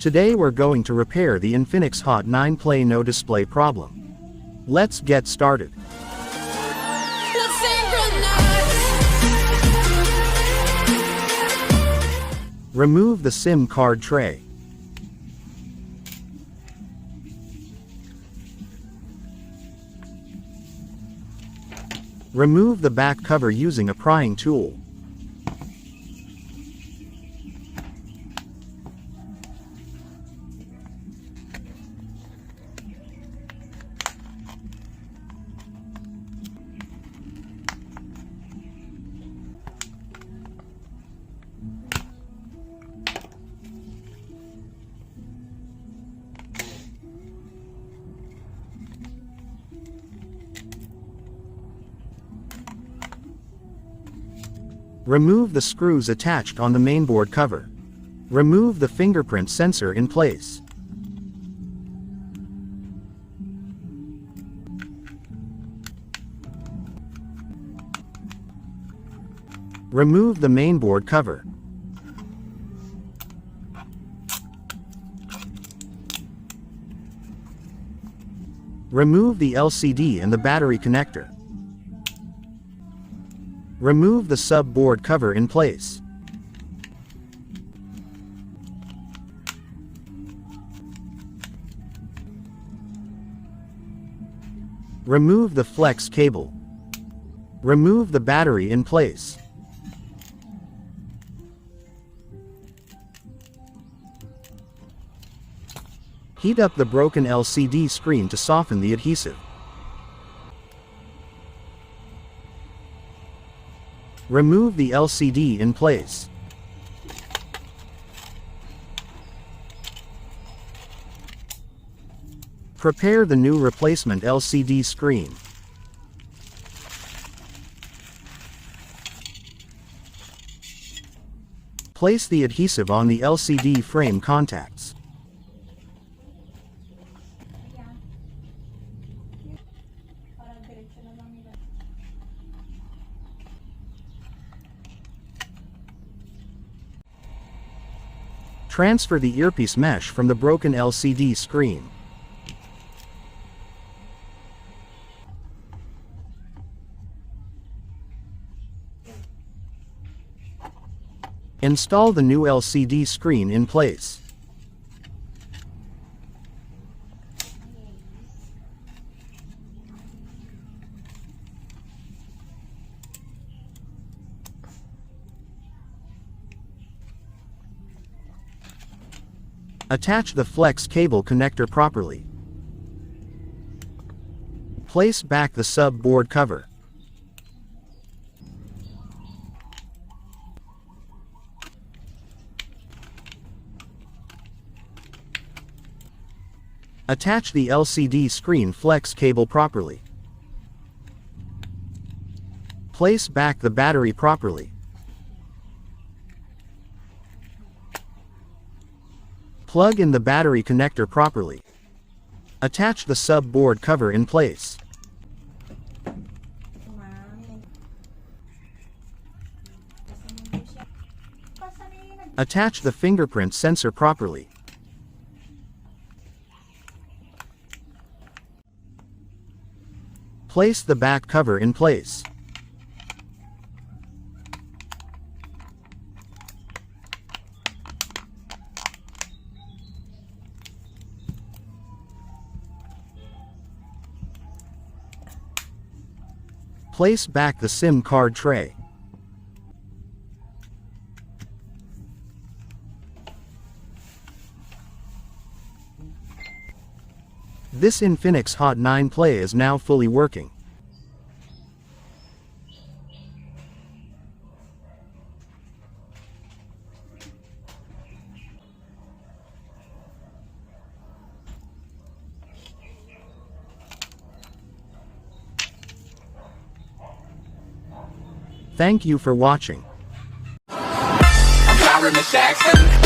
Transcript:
Today we're going to repair the Infinix Hot 9 Play No Display problem. Let's get started. Remove the SIM card tray. Remove the back cover using a prying tool. Remove the screws attached on the mainboard cover. Remove the fingerprint sensor in place. Remove the mainboard cover. Remove the LCD and the battery connector. Remove the sub-board cover in place. Remove the flex cable. Remove the battery in place. Heat up the broken LCD screen to soften the adhesive. Remove the LCD in place. Prepare the new replacement LCD screen. Place the adhesive on the LCD frame contacts. Transfer the earpiece mesh from the broken LCD screen. Install the new LCD screen in place. Attach the flex cable connector properly. Place back the sub-board cover. Attach the LCD screen flex cable properly. Place back the battery properly. Plug in the battery connector properly. Attach the sub-board cover in place. Attach the fingerprint sensor properly. Place the back cover in place. Place back the SIM card tray. This Infinix Hot 9 Play is now fully working. Thank you for watching. I'm Miss Jackson.